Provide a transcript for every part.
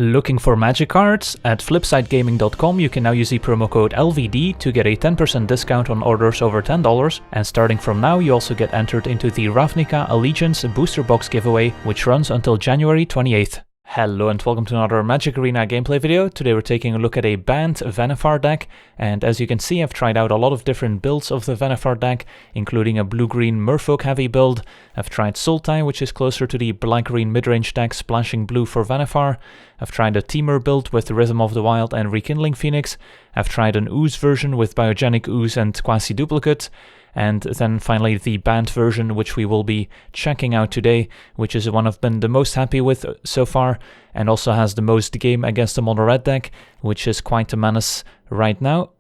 Looking for magic cards? At flipsidegaming.com you can now use the promo code LVD to get a 10% discount on orders over $10, and starting from now you also get entered into the Ravnica Allegiance booster box giveaway, which runs until January 28th. Hello and welcome to another Magic Arena gameplay video. Today we're taking a look at a Bant Vannifar deck, and as you can see I've tried out a lot of different builds of the Vannifar deck, including a blue-green Merfolk heavy build. I've tried Sultai, which is closer to the black-green mid-range deck, splashing blue for Vannifar. I've tried a Teamer build with Rhythm of the Wild and Rekindling Phoenix. I've tried an Ooze version with Biogenic Ooze and Quasi-Duplicate. And then finally the Bant version, which we will be checking out today, which is the one I've been the most happy with so far, and also has the most game against the mono red deck, which is quite a menace right now.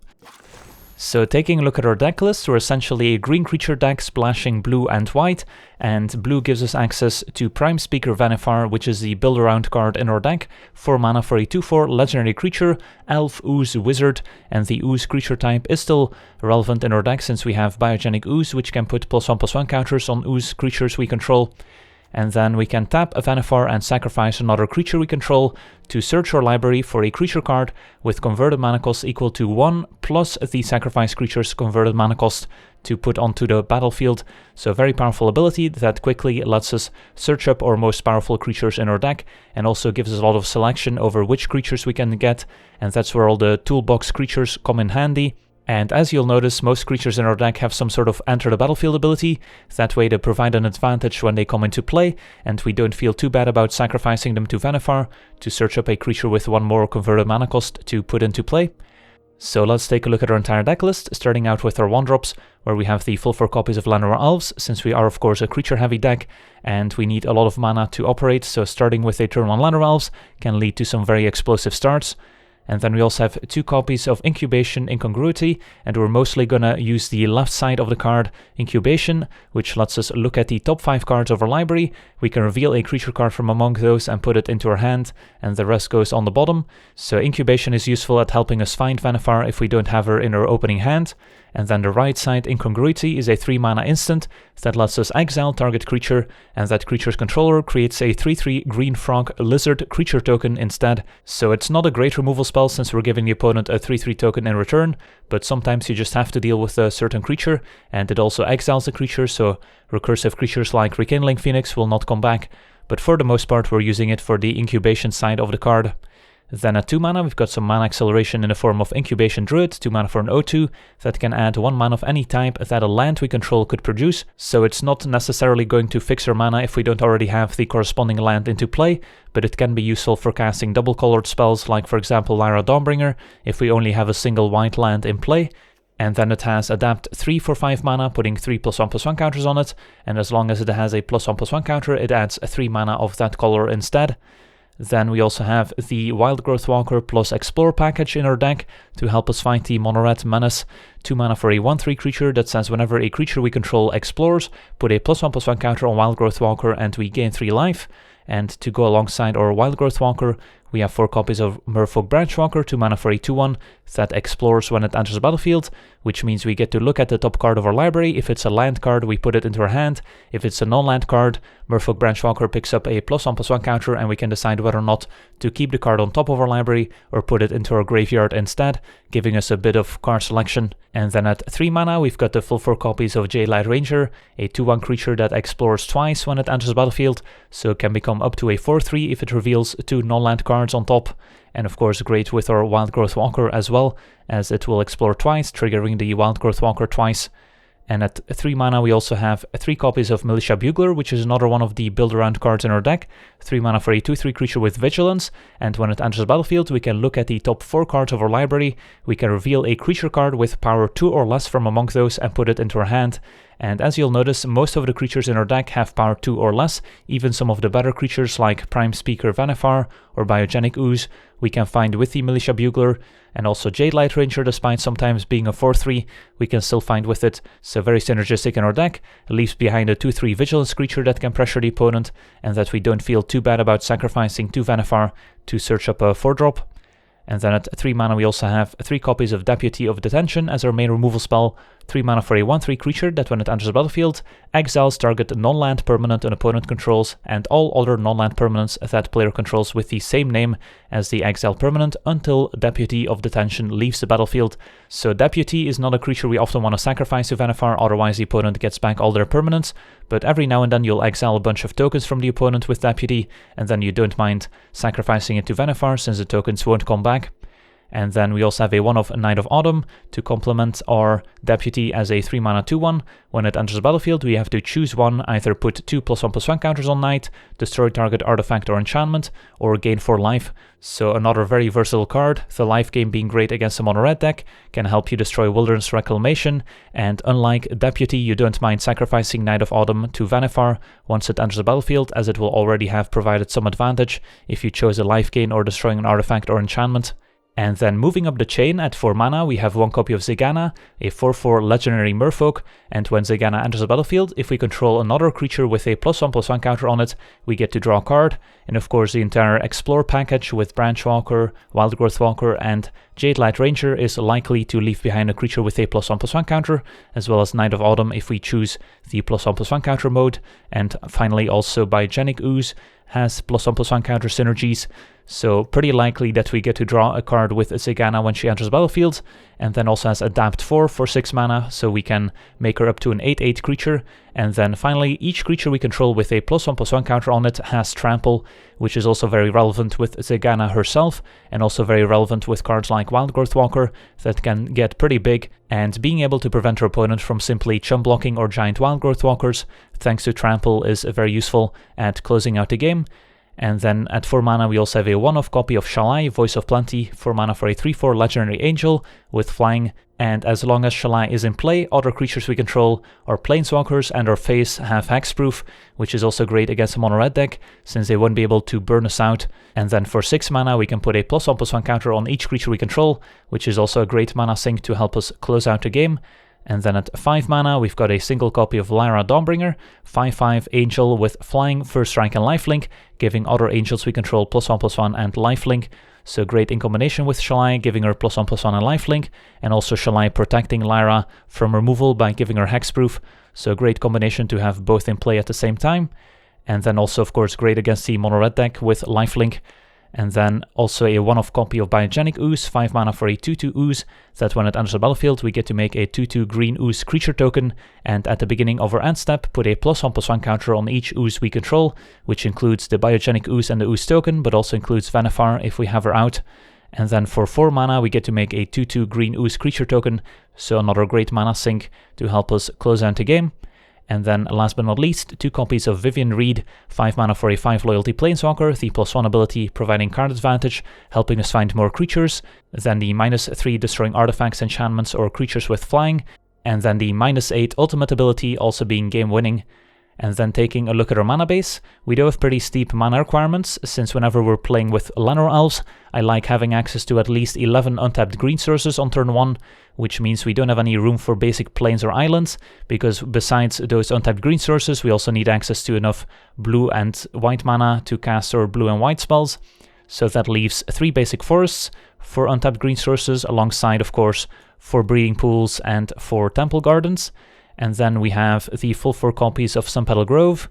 So taking a look at our deck list, we're essentially a green creature deck splashing blue and white, and blue gives us access to Prime Speaker Vannifar, which is the build around card in our deck, 4 mana for a 2/4 legendary creature, elf, ooze, wizard, and the ooze creature type is still relevant in our deck since we have Biogenic Ooze, which can put +1/+1 counters on ooze creatures we control. And then we can tap a Vannifar and sacrifice another creature we control to search our library for a creature card with converted mana cost equal to 1 plus the sacrifice creature's converted mana cost to put onto the battlefield. So a very powerful ability that quickly lets us search up our most powerful creatures in our deck, and also gives us a lot of selection over which creatures we can get, and that's where all the toolbox creatures come in handy. And as you'll notice, most creatures in our deck have some sort of enter the battlefield ability. That way they provide an advantage when they come into play, and we don't feel too bad about sacrificing them to Vannifar to search up a creature with 1 more converted mana cost to put into play. So let's take a look at our entire deck list, starting out with our 1-drops, where we have the full 4 copies of Llanowar Elves, since we are of course a creature heavy deck, and we need a lot of mana to operate, so starting with a turn 1 Llanowar Elves can lead to some very explosive starts. And then we also have 2 copies of Incubation Incongruity, and we're mostly gonna use the left side of the card, Incubation, which lets us look at the top 5 cards of our library. We can reveal a creature card from among those and put it into our hand, and the rest goes on the bottom. So Incubation is useful at helping us find Vannifar if we don't have her in our opening hand. And then the right side, Incongruity, is a 3 mana instant that lets us exile target creature, and that creature's controller creates a 3/3 green frog lizard creature token instead. So it's not a great removal spell since we're giving the opponent a 3/3 token in return, but sometimes you just have to deal with a certain creature, and it also exiles the creature, so recursive creatures like Rekindling Phoenix will not come back, but for the most part we're using it for the incubation side of the card. Then at 2 mana we've got some mana acceleration in the form of Incubation Druid, 2 mana for an O2, that can add 1 mana of any type that a land we control could produce, so it's not necessarily going to fix our mana if we don't already have the corresponding land into play, but it can be useful for casting double colored spells like for example Lyra Dawnbringer if we only have a single white land in play. And then it has Adapt 3 for 5 mana, putting 3 +1/+1 counters on it, and as long as it has a +1/+1 counter it adds 3 mana of that color instead. Then we also have the Wildgrowth Walker plus Explore package in our deck to help us fight the mono-red menace. 2 mana for a 1/3 creature that says whenever a creature we control explores, put a +1/+1 counter on Wildgrowth Walker and we gain 3 life. And to go alongside our Wildgrowth Walker, we have 4 copies of Merfolk Branchwalker, 2 mana for a 2/1 that explores when it enters the battlefield, which means we get to look at the top card of our library. If it's a land card, we put it into our hand. If it's a non-land card, Merfolk Branchwalker picks up a +1/+1 counter, and we can decide whether or not to keep the card on top of our library or put it into our graveyard instead, giving us a bit of card selection. And then at 3 mana, we've got the full 4 copies of Jadelight Ranger, a 2/1 creature that explores twice when it enters the battlefield, so it can become up to a 4/3 if it reveals 2 non-land cards on top. And of course great with our Wildgrowth Walker as well, as it will explore twice, triggering the Wildgrowth Walker twice. And at 3 mana we also have 3 copies of Militia Bugler, which is another one of the build around cards in our deck. 3 mana for a 2/3 creature with Vigilance, and when it enters the battlefield we can look at the top 4 cards of our library. We can reveal a creature card with power 2 or less from among those and put it into our hand. And as you'll notice, most of the creatures in our deck have power 2 or less, even some of the better creatures like Prime Speaker Vannifar or Biogenic Ooze we can find with the Militia Bugler, and also Jadelight Ranger, despite sometimes being a 4/3, we can still find with it, so very synergistic in our deck. It leaves behind a 2/3 Vigilance creature that can pressure the opponent, and that we don't feel too bad about sacrificing to Vannifar to search up a 4-drop. And then at 3 mana we also have 3 copies of Deputy of Detention as our main removal spell, 3 mana for a 1/3 creature that when it enters the battlefield, exiles target non-land permanent an opponent controls and all other non-land permanents that player controls with the same name as the exile permanent until Deputy of Detention leaves the battlefield. So Deputy is not a creature we often want to sacrifice to Vannifar, otherwise the opponent gets back all their permanents, but every now and then you'll exile a bunch of tokens from the opponent with Deputy, and then you don't mind sacrificing it to Vannifar since the tokens won't come back. And then we also have a 1/of Knight of Autumn to complement our Deputy as a 3 mana 2/1. When it enters the battlefield, we have to choose one, either put 2 +1/+1 counters on Knight, destroy target artifact or enchantment, or gain 4 life. So another very versatile card. The life gain being great against a mono red deck, can help you destroy Wilderness Reclamation, and unlike Deputy, you don't mind sacrificing Knight of Autumn to Vannifar once it enters the battlefield, as it will already have provided some advantage if you chose a life gain or destroying an artifact or enchantment. And then moving up the chain at 4 mana, we have 1 copy of Zegana, a 4/4 legendary merfolk, and when Zegana enters the battlefield, if we control another creature with a +1/+1 counter on it, we get to draw a card. And of course the entire Explore package with Branchwalker, Wildgrowth Walker, and Jade Light Ranger is likely to leave behind a creature with a +1/+1 counter, as well as Knight of Autumn if we choose the +1/+1 counter mode. And finally also Biogenic Ooze has +1/+1 counter synergies, so pretty likely that we get to draw a card with Zegana when she enters the battlefield, and then also has Adapt 4 for 6 mana, so we can make her up to an 8/8 creature. And then finally, each creature we control with a +1/+1 counter on it has Trample, which is also very relevant with Zegana herself, and also very relevant with cards like Wildgrowth Walker that can get pretty big, and being able to prevent her opponent from simply chump blocking or giant Wildgrowth Walkers, thanks to Trample, is very useful at closing out the game. And then at 4 mana we also have a 1/of copy of Shalai, Voice of Plenty, 4 mana for a 3/4 legendary angel with flying, and as long as Shalai is in play, other creatures we control, our planeswalkers and our face, have hexproof, which is also great against a mono red deck, since they won't be able to burn us out. And then for 6 mana we can put a +1/+1 counter on each creature we control, which is also a great mana sink to help us close out the game. And then at 5 mana, we've got a single copy of Lyra Dawnbringer, 5/5 angel with flying, first strike and lifelink, giving other angels we control +1/+1 and lifelink. So great in combination with Shalai, giving her +1/+1 and lifelink, and also Shalai protecting Lyra from removal by giving her hexproof. So great combination to have both in play at the same time. And then also of course great against the mono red deck with lifelink. And then also a 1/of copy of Biogenic Ooze, 5 mana for a 2/2 Ooze, that when it enters the battlefield we get to make a 2/2 green Ooze creature token, and at the beginning of our end step put a +1/+1 counter on each Ooze we control, which includes the Biogenic Ooze and the Ooze token, but also includes Vannifar if we have her out. And then for 4 mana we get to make a 2/2 green Ooze creature token, so another great mana sink to help us close out the game. And then last but not least, 2 copies of Vivian Reed, 5 mana for a 5 loyalty planeswalker, the +1 ability providing card advantage, helping us find more creatures, then the -3 destroying artifacts, enchantments, or creatures with flying, and then the -8 ultimate ability also being game winning. And then taking a look at our mana base, we do have pretty steep mana requirements, since whenever we're playing with Llanowar Elves, I like having access to at least 11 untapped green sources on turn 1, which means we don't have any room for basic plains or islands, because besides those untapped green sources, we also need access to enough blue and white mana to cast our blue and white spells. So that leaves 3 basic forests, 4 untapped green sources, alongside of course 4 breeding pools and 4 temple gardens. And then we have the full 4 copies of Sunpetal Grove,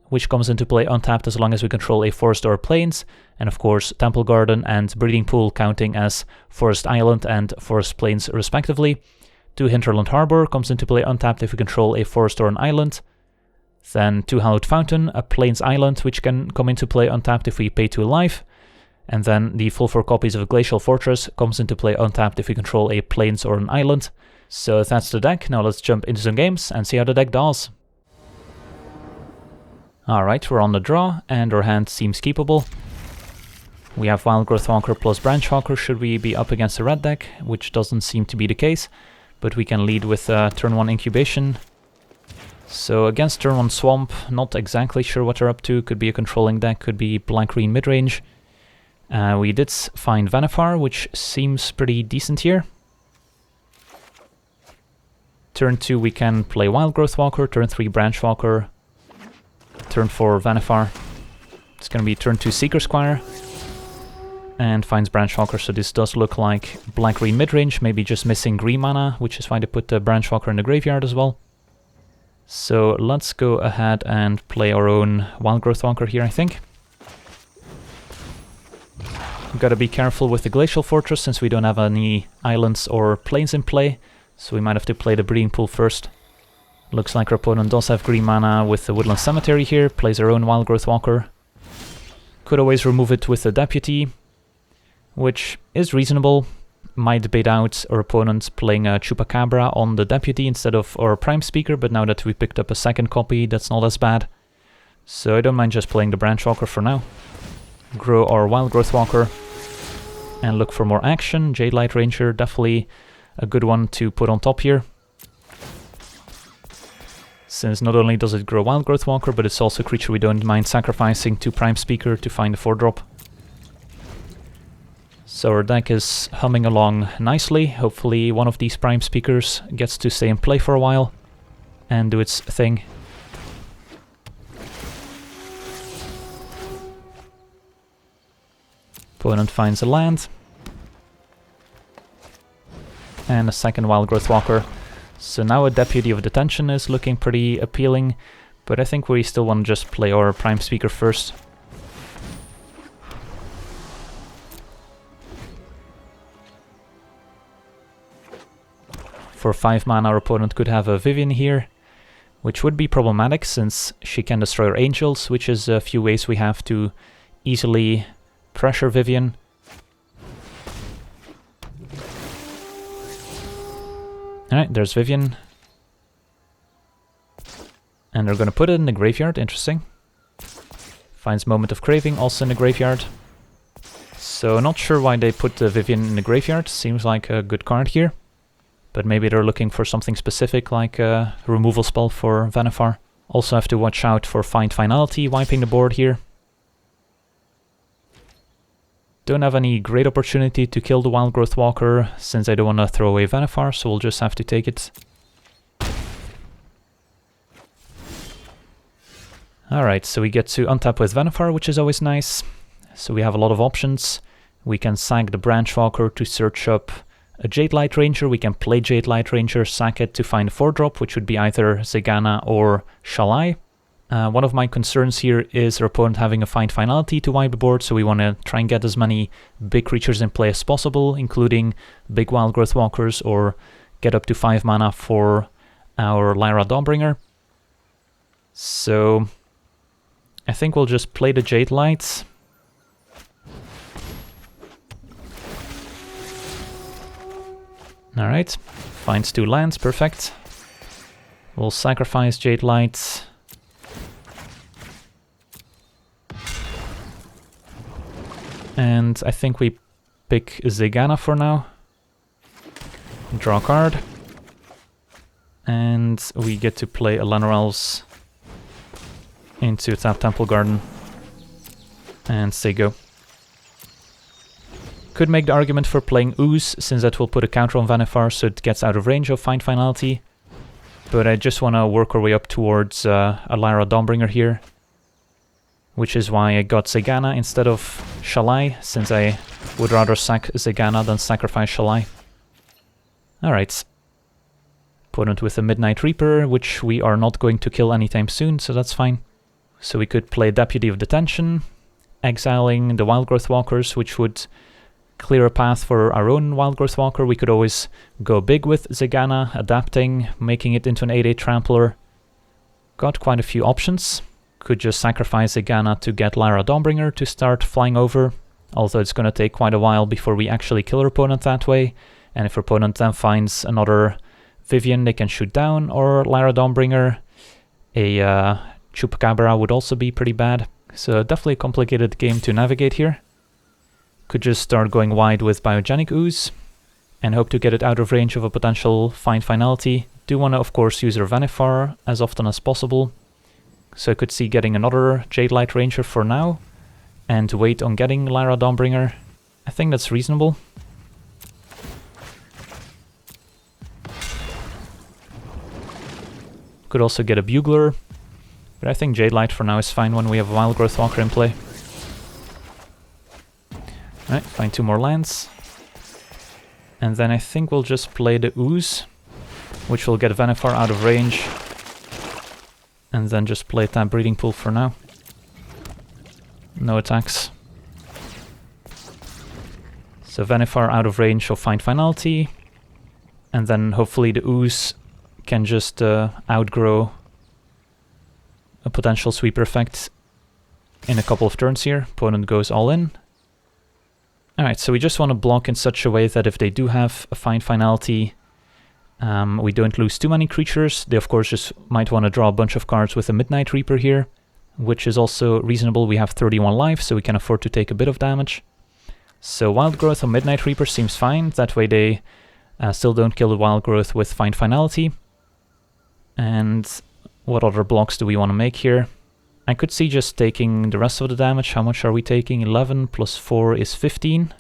which comes into play untapped as long as we control a forest or plains, and of course Temple Garden and Breeding Pool counting as Forest Island and Forest Plains respectively. 2 Hinterland Harbor comes into play untapped if we control a forest or an island. Then 2 Hallowed Fountain, a plains island, which can come into play untapped if we pay 2 life. And then the full 4 copies of Glacial Fortress comes into play untapped if we control a plains or an island. So that's the deck. Now let's jump into some games and see how the deck does. Alright, we're on the draw, and our hand seems keepable. We have Wildgrowth Walker plus Branchwalker should we be up against a red deck, which doesn't seem to be the case, but we can lead with turn 1 Incubation. So against turn 1 Swamp, not exactly sure what they're up to. Could be a controlling deck, could be black-green midrange. We did find Vannifar, which seems pretty decent here. Turn 2 we can play Wildgrowth Walker, turn 3 Branchwalker, turn 4 Vannifar. It's going to be turn 2 Seeker Squire. and finds Branchwalker, so this does look like black-green midrange, maybe just missing green mana, which is why they put the Branchwalker in the graveyard as well. So let's go ahead and play our own Wildgrowth Walker here, I think. We've got to be careful with the Glacial Fortress since we don't have any islands or plains in play, so we might have to play the Breeding Pool first. Looks like our opponent does have green mana with the Woodland Cemetery here, plays our own Wildgrowth Walker. Could always remove it with the Deputy, which is reasonable. Might bait out our opponent playing a Chupacabra on the Deputy instead of our Prime Speaker, but now that we picked up a second copy, that's not as bad. So I don't mind just playing the Branchwalker for now. Grow our Wildgrowth Walker and look for more action. Jade Light Ranger, definitely a good one to put on top here, since not only does it grow Wildgrowth Walker, but it's also a creature we don't mind sacrificing to Prime Speaker to find a 4-drop. So our deck is humming along nicely. Hopefully one of these Prime Speakers gets to stay in play for a while and do its thing. Opponent finds a land. And a second Wildgrowth Walker. So now a Deputy of Detention is looking pretty appealing, but I think we still want to just play our Prime Speaker first. For 5 mana our opponent could have a Vivien here, which would be problematic since she can destroy our Angels, which is a few ways we have to easily pressure Vivien. Alright, there's Vivien. And they're gonna put it in the graveyard, interesting. Finds Moment of Craving, also in the graveyard. So not sure why they put the Vivien in the graveyard, seems like a good card here. But maybe they're looking for something specific, like a removal spell for Vannifar. Also have to watch out for Find Finality, wiping the board here. Don't have any great opportunity to kill the Wildgrowth Walker, since I don't want to throw away Vannifar, so we'll just have to take it. Alright, so we get to untap with Vannifar, which is always nice. So we have a lot of options. We can sack the Branchwalker to search up a Jade Light Ranger. We can play Jade Light Ranger, sack it to find a 4-drop, which would be either Zegana or Shalai. One of my concerns here is our opponent having a Find Finality to wipe the board, so we want to try and get as many big creatures in play as possible, including big Wildgrowth Walkers, or get up to 5 mana for our Lyra Dawnbringer. So I think we'll just play the Jade Light. Alright, finds 2 lands, perfect. We'll sacrifice Jade Light. And I think we pick Zegana for now. Draw a card. And we get to play a Lanorel's into Tap Temple Garden. And say go. Could make the argument for playing Ooze, since that will put a counter on Vannifar so it gets out of range of Find Finality. But I just want to work our way up towards a Lyra Dawnbringer here. Which is why I got Zegana instead of Shalai, since I would rather sack Zegana than sacrifice Shalai. Alright. Opponent with a Midnight Reaper, which we are not going to kill anytime soon, so that's fine. So we could play Deputy of Detention, exiling the Wildgrowth Walkers, which would clear a path for our own Wildgrowth Walker. We could always go big with Zegana, adapting, making it into an 8/8 Trampler. Got quite a few options. Could just sacrifice Zegana to get Lyra Dawnbringer to start flying over, although it's going to take quite a while before we actually kill our opponent that way. And if our opponent then finds another Vivien they can shoot down, or Lyra Dawnbringer, a Chupacabra would also be pretty bad. So definitely a complicated game to navigate here. Could just start going wide with Biogenic Ooze, and hope to get it out of range of a potential Find Finality. Do want to of course use our Vannifar as often as possible. So I could see getting another Jade Light Ranger for now, and wait on getting Lyra Dawnbringer. I think that's reasonable. Could also get a Bugler, but I think Jade Light for now is fine when we have a Wildgrowth Walker in play. Alright, find 2 more lands. And then I think we'll just play the Ooze, which will get Vannifar out of range. And then just play Tap Breeding Pool for now. No attacks. So Vannifar out of range will find Finality. And then hopefully the Ooze can just outgrow a potential sweeper effect in a couple of turns here. Opponent goes all in. Alright, so we just want to block in such a way that if they do have a Find Finality, we don't lose too many creatures. They of course just might want to draw a bunch of cards with a Midnight Reaper here, which is also reasonable. We have 31 life, so we can afford to take a bit of damage. So Wild Growth on Midnight Reaper seems fine. That way they still don't kill the Wild Growth with Find Finality. And what other blocks do we want to make here? I could see just taking the rest of the damage. How much are we taking? 11 plus 4 is 15.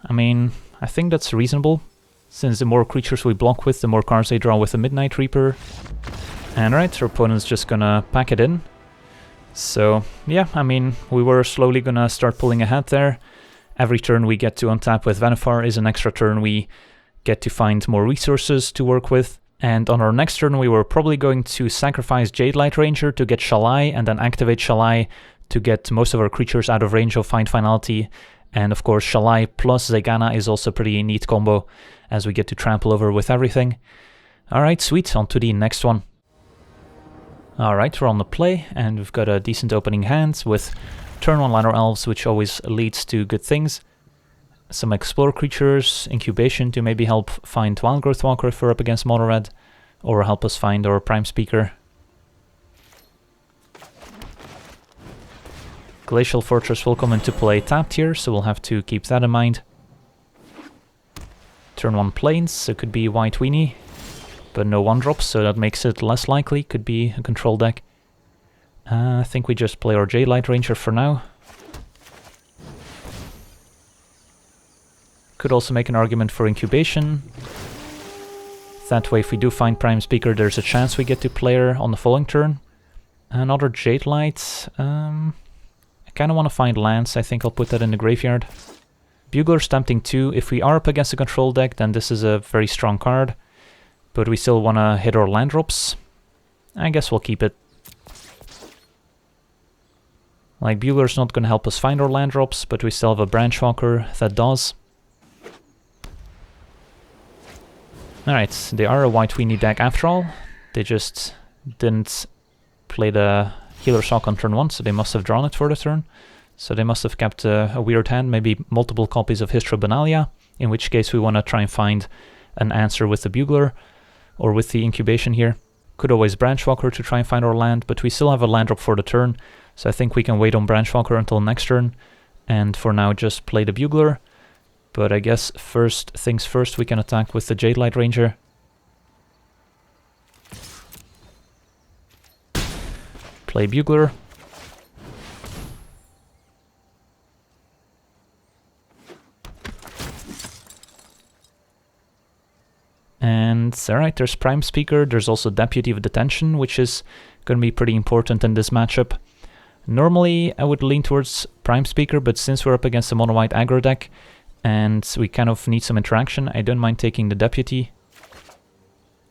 I mean, I think that's reasonable, since the more creatures we block with, the more cards they draw with the Midnight Reaper. And right, our opponent's just gonna pack it in. So, yeah, I mean, we were slowly gonna start pulling ahead there. Every turn we get to untap with Vannifar is an extra turn we get to find more resources to work with. And on our next turn we were probably going to sacrifice Jade Light Ranger to get Shalai, and then activate Shalai to get most of our creatures out of range of Find Finality. And of course Shalai plus Zegana is also a pretty neat combo, as we get to trample over with everything. Alright, sweet, on to the next one. Alright, we're on the play, and we've got a decent opening hand with turn 1 Ladder Elves, which always leads to good things. Some Explore creatures, Incubation to maybe help find Wild Growth Walker if we're up against Mono Red, or help us find our Prime Speaker. Glacial Fortress will come into play tapped here, so we'll have to keep that in mind. Turn 1 Plains, so it could be White Weenie, but no 1-drops, so that makes it less likely. Could be a control deck. I think we just play our Jade Light Ranger for now. Could also make an argument for Incubation. That way if we do find Prime Speaker, there's a chance we get to play her on the following turn. Another Jade Light. I kind of want to find lands. I think I'll put that in the graveyard. Bugler's tempting too. If we are up against a control deck, then this is a very strong card. But we still want to hit our land drops. I guess we'll keep it. Like, Bugler's not going to help us find our land drops, but we still have a Branchwalker that does. Alright, they are a White Weenie deck after all. They just didn't play the Healer's Hawk on turn 1, so they must have drawn it for the turn. So they must have kept a weird hand, maybe multiple copies of Hystro Benalia, in which case we want to try and find an answer with the Bugler, or with the Incubation here. Could always Branchwalker to try and find our land, but we still have a land drop for the turn, so I think we can wait on Branchwalker until next turn, and for now just play the Bugler. But I guess first things first, we can attack with the Jade Light Ranger. Play Bugler. And alright, there's Prime Speaker, there's also Deputy of Detention, which is going to be pretty important in this matchup. Normally I would lean towards Prime Speaker, but since we're up against a mono-white aggro deck, and we kind of need some interaction, I don't mind taking the Deputy.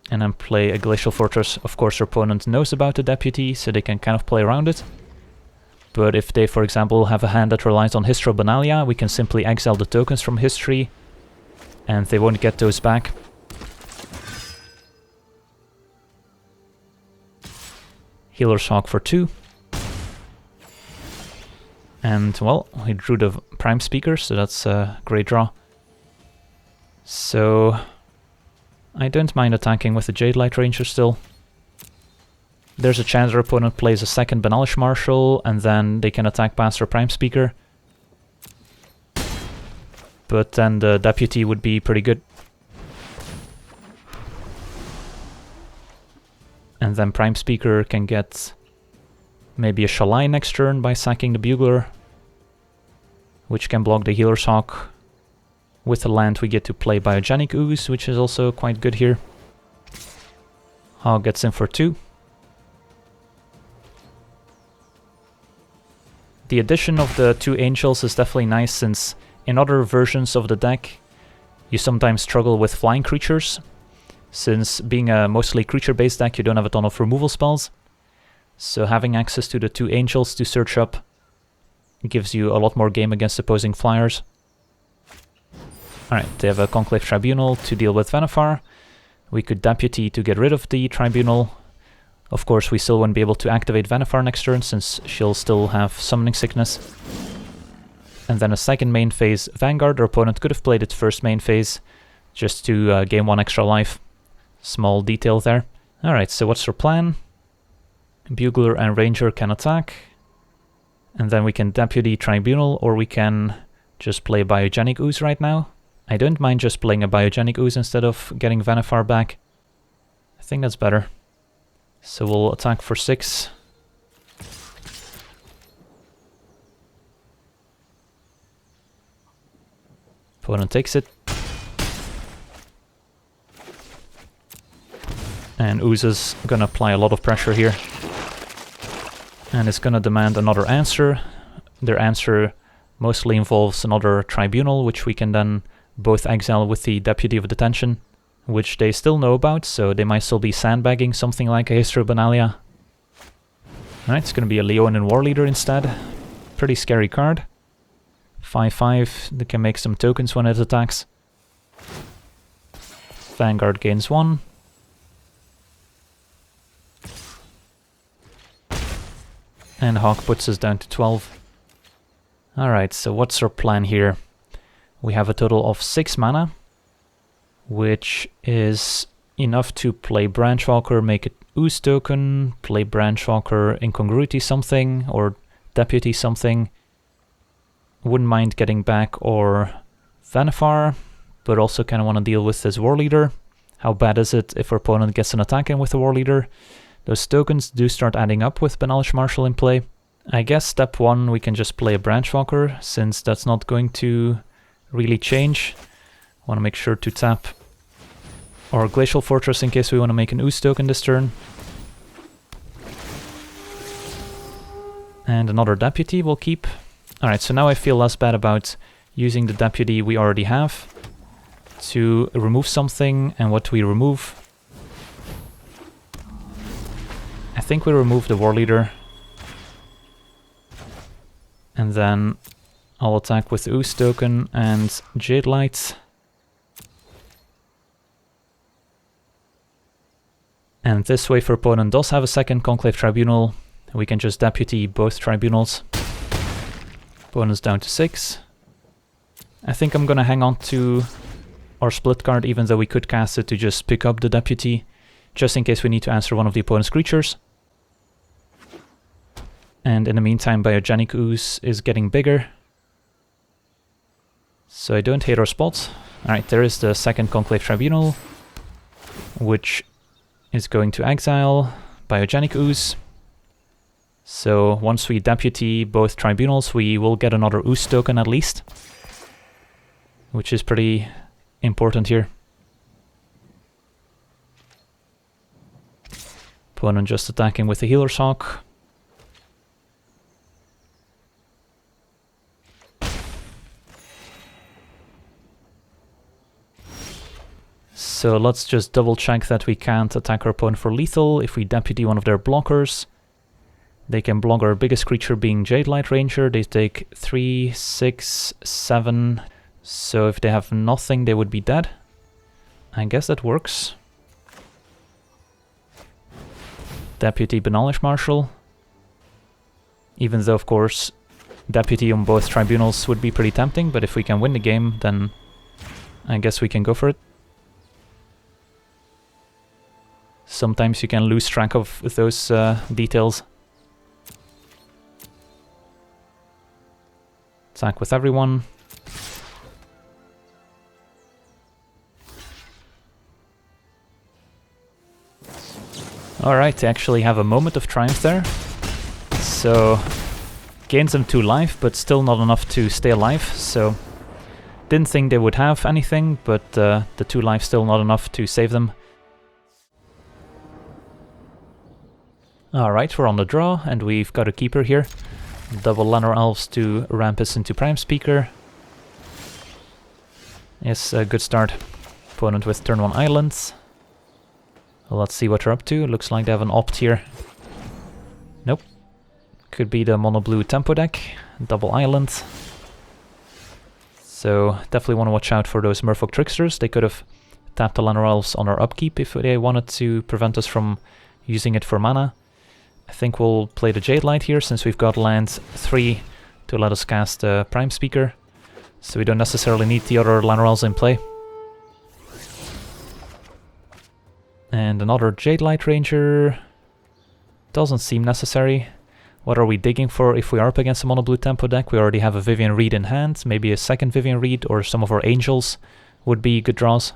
And then play a Glacial Fortress. Of course our opponent knows about the Deputy, so they can kind of play around it. But if they, for example, have a hand that relies on Hystro Benalia, we can simply exile the tokens from history, and they won't get those back. Healer's Hawk for 2. And, well, he drew the Prime Speaker, so that's a great draw. So I don't mind attacking with the Jade Light Ranger still. There's a chance our opponent plays a second Benalish Marshal, and then they can attack past our Prime Speaker. But then the Deputy would be pretty good. And then Prime Speaker can get maybe a Shalai next turn by sacking the Bugler, which can block the Healer's Hawk. With the land we get to play Biogenic Ooze, which is also quite good here. Hawk gets in for 2. The addition of the 2 angels is definitely nice, since in other versions of the deck you sometimes struggle with flying creatures. Since being a mostly creature-based deck, you don't have a ton of removal spells. So having access to the 2 angels to search up gives you a lot more game against opposing flyers. Alright, they have a Conclave Tribunal to deal with Vannifar. We could Deputy to get rid of the Tribunal. Of course, we still won't be able to activate Vannifar next turn, since she'll still have Summoning Sickness. And then a second main phase Vanguard. Our opponent could have played its first main phase, just to gain 1 extra life. Small detail there. Alright, so what's our plan? Bugler and Ranger can attack. And then we can Deputy Tribunal, or we can just play Biogenic Ooze right now. I don't mind just playing a Biogenic Ooze instead of getting Vannifar back. I think that's better. So we'll attack for 6. Opponent takes it. And Ooze is gonna apply a lot of pressure here. And it's gonna demand another answer. Their answer mostly involves another Tribunal, which we can then both exile with the Deputy of Detention, which they still know about, so they might still be sandbagging something like a Hystro Benalia. Alright, it's gonna be a Leonin Warleader instead. Pretty scary card. 5/5, they can make some tokens when it attacks. Vanguard gains 1. And Hawk puts us down to 12. Alright, so what's our plan here? We have a total of 6 mana, which is enough to play Branchwalker, make it Ooze token, play Branchwalker, Incongruity something, or Deputy something. Wouldn't mind getting back or Vannifar, but also kind of want to deal with this Warleader. How bad is it if our opponent gets an attack in with the Warleader? Those tokens do start adding up with Benalish Marshal in play. I guess step 1 we can just play a Branchwalker, since that's not going to really change. Want to make sure to tap our Glacial Fortress in case we want to make an Ooze token this turn. And another Deputy we'll keep. Alright, so now I feel less bad about using the Deputy we already have to remove something. And what do we remove? I think we remove the Warleader. And then I'll attack with the Ooze token and Jade Light. And this way, if our opponent does have a second Conclave Tribunal, we can just Deputy both Tribunals. Opponent's down to 6. I think I'm gonna hang on to our split card, even though we could cast it to just pick up the Deputy, just in case we need to answer one of the opponent's creatures. And in the meantime, Biogenic Ooze is getting bigger. So I don't hate our spots. Alright, there is the second Conclave Tribunal, which is going to exile Biogenic Ooze. So once we Deputy both Tribunals, we will get another Ooze token at least, which is pretty important here. Opponent just attacking with the Healer's Hawk. So let's just double check that we can't attack our opponent for lethal. If we Deputy one of their blockers, they can block our biggest creature being Jade Light Ranger. They take 3, 6, 7. So if they have nothing, they would be dead. I guess that works. Deputy Benalish Marshal. Even though, of course, Deputy on both Tribunals would be pretty tempting, but if we can win the game, then I guess we can go for it. Sometimes you can lose track of those details. Attack with everyone. Alright, they actually have a moment of triumph there. So, gains them 2 life, but still not enough to stay alive. So, didn't think they would have anything, but the 2 life still not enough to save them. Alright, we're on the draw, and we've got a keeper here. Double Lanor Elves to ramp us into Prime Speaker. Yes, a good start. Opponent with turn 1 islands. Well, let's see what they're up to. Looks like they have an opt here. Nope. Could be the mono blue tempo deck. Double island. So definitely want to watch out for those Merfolk Tricksters. They could have tapped the Lanor Elves on our upkeep if they wanted to prevent us from using it for mana. I think we'll play the Jade Light here since we've got land 3 to let us cast Prime Speaker. So we don't necessarily need the other Lanor Elves in play. And another Jade Light Ranger doesn't seem necessary. What are we digging for if we are up against a mono blue tempo deck? We already have a Vivian Reed in hand. Maybe a second Vivian Reed or some of our Angels would be good draws.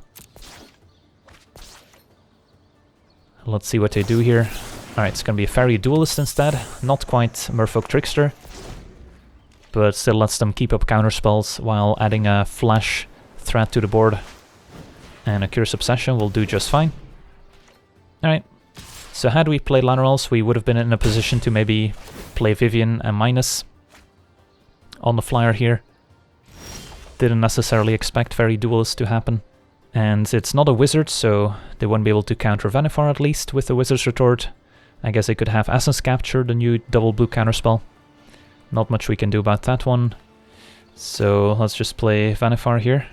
Let's see what they do here. Alright, it's gonna be a Fairy Duelist instead. Not quite Merfolk Trickster, but still lets them keep up counterspells while adding a flash threat to the board. And a Curious Obsession will do just fine. Alright, so had we played Lanor Elves, we would have been in a position to maybe play Vivian and minus on the flyer here. Didn't necessarily expect Fairy Duelist to happen. And it's not a wizard, so they won't be able to counter Vannifar at least with the Wizard's Retort. I guess they could have Essence Capture, the new double blue counterspell. Not much we can do about that one. So let's just play Vannifar here.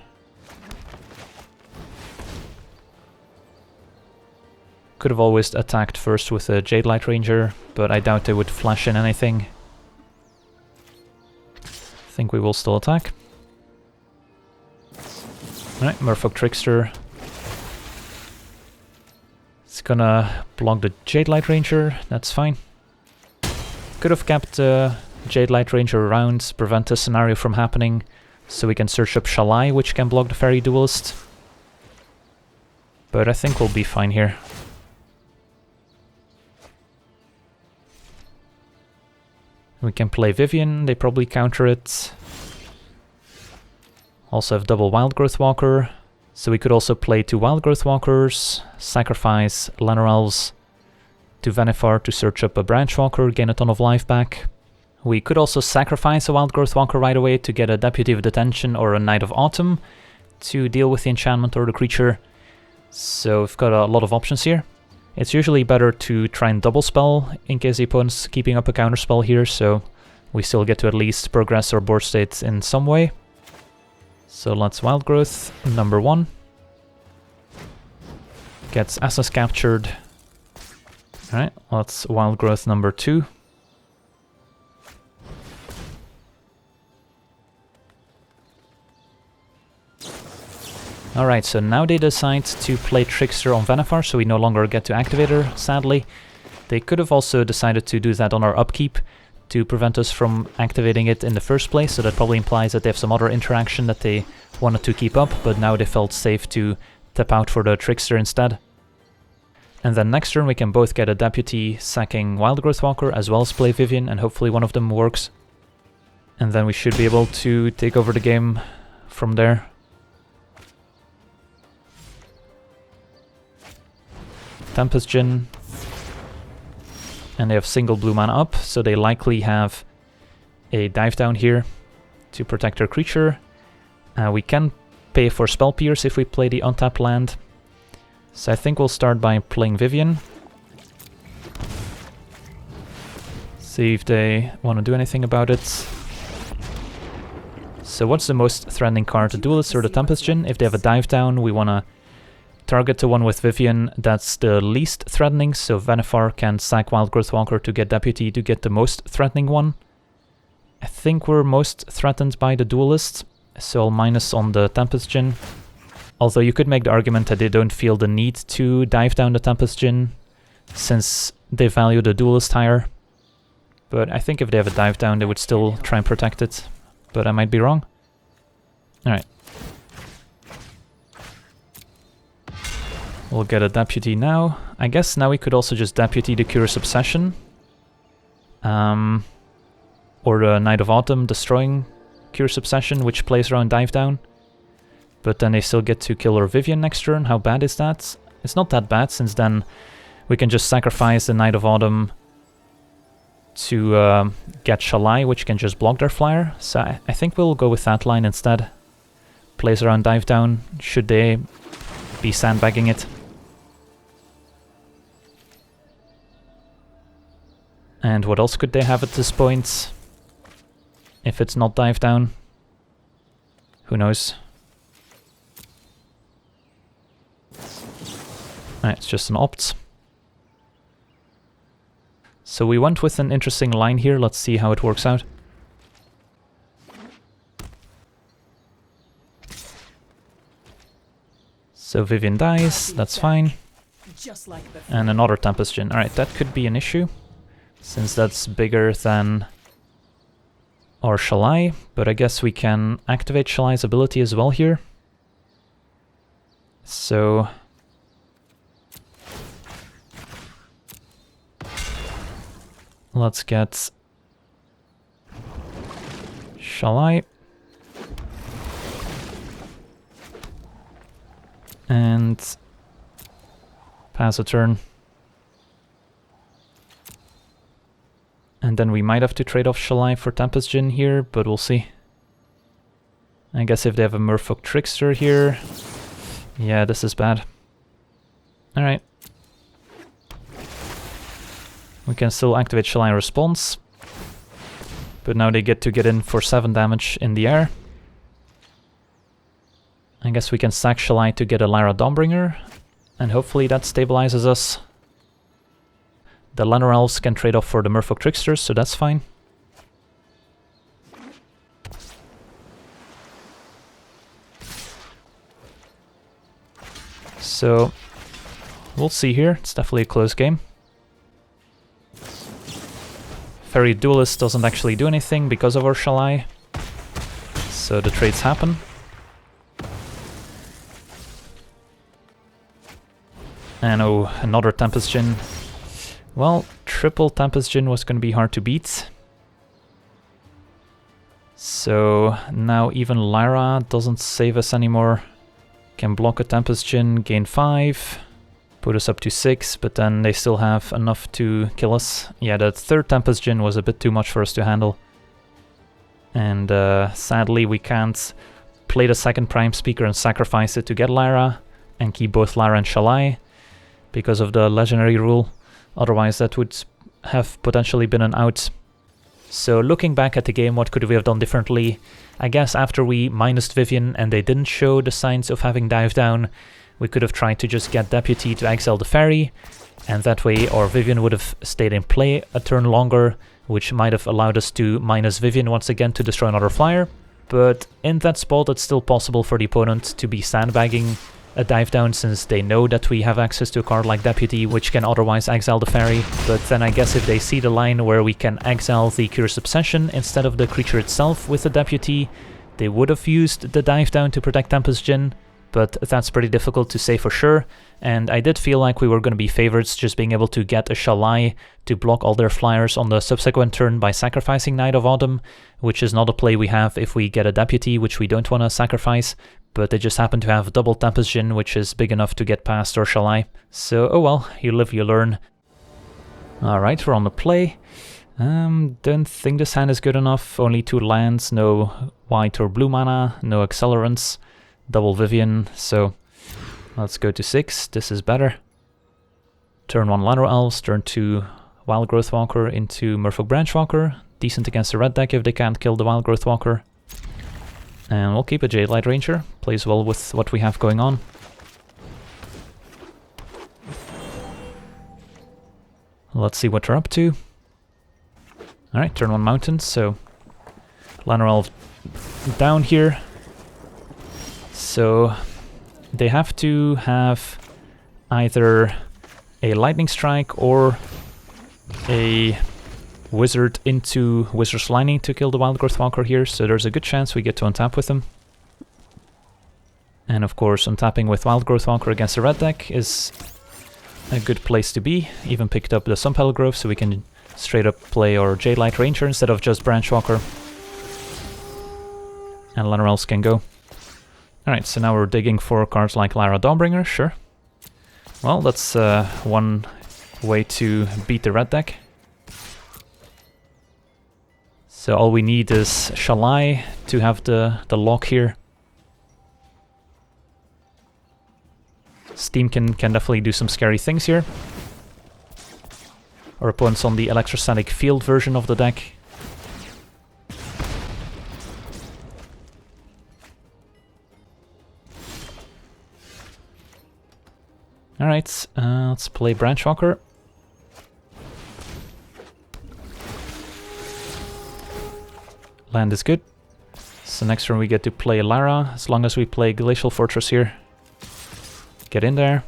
Could have always attacked first with a Jade Light Ranger, but I doubt they would flash in anything. I think we will still attack. Alright, Merfolk Trickster. It's gonna block the Jade Light Ranger, that's fine. Could have kept Jade Light Ranger around, prevent this scenario from happening, so we can search up Shalai, which can block the Fairy Duelist. But I think we'll be fine here. We can play Vivian, they probably counter it. Also have double Wild Growth Walker, so we could also play 2 Wild Growth Walkers, sacrifice Lanor Elves to Vannifar to search up a Branch Walker, gain a ton of life back. We could also sacrifice a Wild Growth Walker right away to get a Deputy of Detention or a Knight of Autumn to deal with the enchantment or the creature. So we've got a lot of options here. It's usually better to try and double spell in case the opponent's keeping up a counterspell here, so we still get to at least progress our board state in some way. So let's Wild Growth number 1. Gets Essence captured. Alright, let's Wild Growth number 2. Alright, so now they decide to play Trickster on Vannifar, so we no longer get to activate her, sadly. They could have also decided to do that on our upkeep to prevent us from activating it in the first place, so that probably implies that they have some other interaction that they wanted to keep up, but now they felt safe to tap out for the Trickster instead. And then next turn we can both get a Deputy sacking Wild Growth Walker as well as play Vivian, and hopefully one of them works. And then we should be able to take over the game from there. Tempest Djinn. And they have single blue mana up, so they likely have a dive down here to protect their creature. We can pay for Spell Pierce if we play the untapped land. So I think we'll start by playing Vivian. See if they want to do anything about it. So what's the most threatening card? The Duelist or the Tempest Djinn? If they have a dive down, we want to target the one with Vivian that's the least threatening, so Vannifar can sack Wild Growth Walker to get Deputy to get the most threatening one. I think we're most threatened by the Duelist, so I'll minus on the Tempest Djinn. Although you could make the argument that they don't feel the need to dive down the Tempest Djinn, since they value the Duelist higher. But I think if they have a dive down, they would still try and protect it. But I might be wrong. Alright. We'll get a Deputy now. I guess now we could also just Deputy the Curious Obsession. Or the Knight of Autumn destroying Curious Obsession, which plays around dive down. But then they still get to kill our Vivian next turn. How bad is that? It's not that bad, since then we can just sacrifice the Knight of Autumn to get Shalai, which can just block their flyer. So I think we'll go with that line instead. Plays around dive down, should they be sandbagging it. And what else could they have at this point? If it's not dive down, who knows? Alright, it's just an opt. So we went with an interesting line here, let's see how it works out. So Vivian dies, that's fine. And another Tempest Djinn. Alright, that could be an issue, since that's bigger than our Shalai, but I guess we can activate Shalai's ability as well here. So let's get Shalai. And pass a turn. And then we might have to trade off Shalai for Tempest Djinn here, but we'll see. I guess if they have a Merfolk Trickster here... Yeah, this is bad. Alright. We can still activate Shalai Response. But now they get in for 7 damage in the air. I guess we can sack Shalai to get a Lyra Dawnbringer. And hopefully that stabilizes us. The Llanowar Elves can trade off for the Merfolk Tricksters, so that's fine. So, we'll see here. It's definitely a close game. Fairy Duelist doesn't actually do anything because of our Shalai. So the trades happen. And oh, another Tempest Djinn. Well, triple Tempest Djinn was going to be hard to beat. So now even Lyra doesn't save us anymore. Can block a Tempest Djinn, gain 5, put us up to 6, but then they still have enough to kill us. Yeah, that third Tempest Djinn was a bit too much for us to handle. And sadly we can't play the second Prime Speaker and sacrifice it to get Lyra, and keep both Lyra and Shalai, because of the legendary rule. Otherwise that would have potentially been an out. So looking back at the game, what could we have done differently? I guess after we minused Vivian and they didn't show the signs of having dive down, we could have tried to just get Deputy to exile the Fairy, and that way our Vivian would have stayed in play a turn longer, which might have allowed us to minus Vivian once again to destroy another flyer. But in that spot it's still possible for the opponent to be sandbagging a dive down, since they know that we have access to a card like Deputy, which can otherwise exile the Fairy. But then I guess if they see the line where we can exile the Curious Obsession instead of the creature itself with the Deputy, they would have used the dive down to protect Tempest Djinn, but that's pretty difficult to say for sure. And I did feel like we were going to be favorites, just being able to get a Shalai to block all their flyers on the subsequent turn by sacrificing Night of Autumn, which is not a play we have if we get a Deputy, which we don't want to sacrifice. But they just happen to have double Tempest Djinn, which is big enough to get past our Shalai. So, oh well, you live, you learn. Alright, we're on the play. Don't think this hand is good enough. Only 2 lands, no white or blue mana, no accelerants, double Vivian, so let's go to 6. This is better. Turn 1 Llanowar Elves, turn 2 Wild Growth Walker into Merfolk Branchwalker. Decent against the red deck if they can't kill the Wild Growth Walker. And we'll keep a Jade Light Ranger, plays well with what we have going on. Let's see what they're up to. Alright, turn 1 Mountains, so Llanowar Elf down here. So they have to have either a Lightning Strike or a Wizard into Wizard's Lining to kill the Wild Growth Walker here, so there's a good chance we get to untap with them. And of course, untapping with Wild Growth Walker against the red deck is a good place to be. Even picked up the Sumpel Grove, so we can straight up play our Jade Light Ranger instead of just Branchwalker. And Llanowar Elves can go. Alright, so now we're digging for cards like Lyra Dawnbringer, sure. Well, that's one way to beat the red deck. So all we need is Shalai to have the lock here. Steamkin can definitely do some scary things here. Our opponent's on the electrostatic field version of the deck. Alright, let's play Branchwalker. Land is good. So next turn we get to play Lara, as long as we play Glacial Fortress here. Get in there.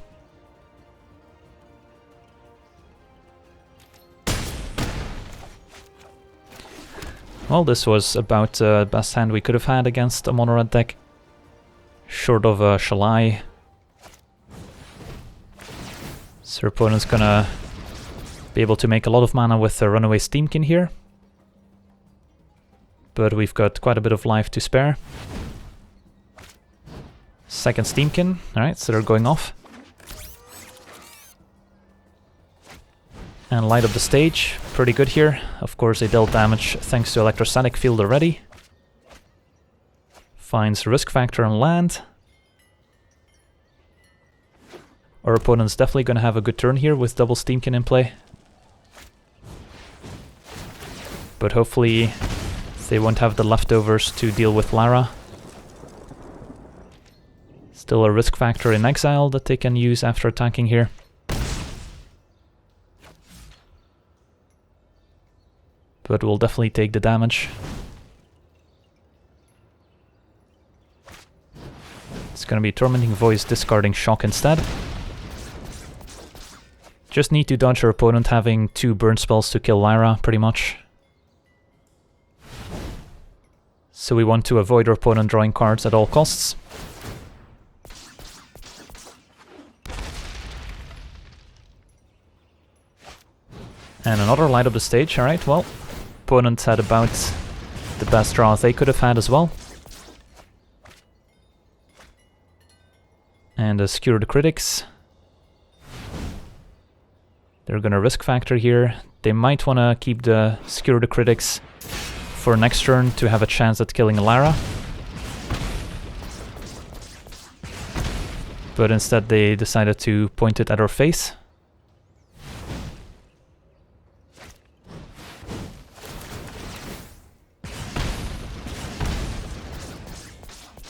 Well, this was about the best hand we could have had against a mono-red deck. Short of a Shalai. So our opponent's gonna be able to make a lot of mana with the Runaway Steamkin here. But we've got quite a bit of life to spare. Second Steamkin, alright, so they're going off. And light up the stage, pretty good here. Of course they dealt damage thanks to Electrostatic Field already. Finds Risk Factor on land. Our opponent's definitely going to have a good turn here with double Steamkin in play. But hopefully they won't have the leftovers to deal with Lara. Still a Risk Factor in exile that they can use after attacking here. But we'll definitely take the damage. It's gonna be Tormenting Voice discarding Shock instead. Just need to dodge our opponent having 2 burn spells to kill Lyra, pretty much. So we want to avoid our opponent drawing cards at all costs. And another light up the stage, alright, well. Opponent had about the best draw they could have had as well. And a Skewer the Critics. They're gonna Risk Factor here. They might wanna keep the Skewer the Critics for next turn to have a chance at killing Lara. But instead they decided to point it at our face.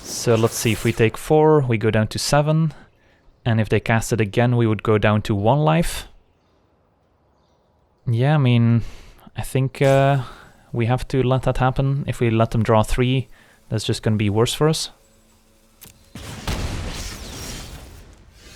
So let's see, if we take 4, we go down to 7. And if they cast it again, we would go down to 1 life. Yeah, I mean, I think we have to let that happen. If we let them draw 3, that's just going to be worse for us.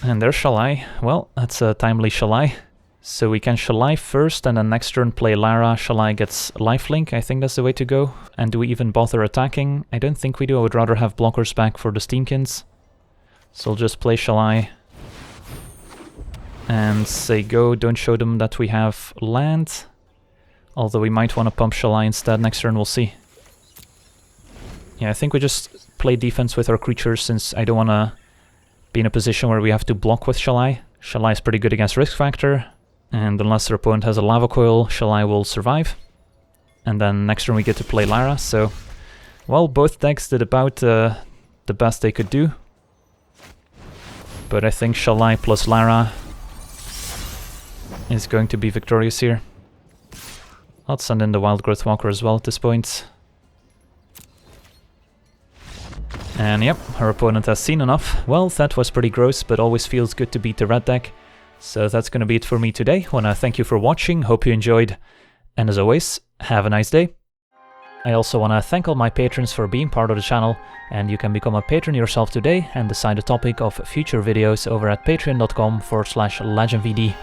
And there's Shalai. Well, that's a timely Shalai. So we can Shalai first, and then next turn play Lara. Shalai gets lifelink, I think that's the way to go. And do we even bother attacking? I don't think we do, I would rather have blockers back for the Steamkins. So I'll just play Shalai. And say go, don't show them that we have land. Although we might want to pump Shalai instead, next turn we'll see. Yeah, I think we just play defense with our creatures since I don't want to be in a position where we have to block with Shalai. Shalai is pretty good against Risk Factor. And unless their opponent has a Lava Coil, Shalai will survive. And then next turn we get to play Lara, so... Well, both decks did about the best they could do. But I think Shalai plus Lara is going to be victorious here. I'll send in the Wild Growth Walker as well at this point. And yep, her opponent has seen enough. Well, that was pretty gross, but always feels good to beat the red deck. So that's gonna be it for me today. Wanna thank you for watching, hope you enjoyed, and as always, have a nice day. I also wanna thank all my patrons for being part of the channel, and you can become a patron yourself today and decide the topic of future videos over at patreon.com/LegenVD.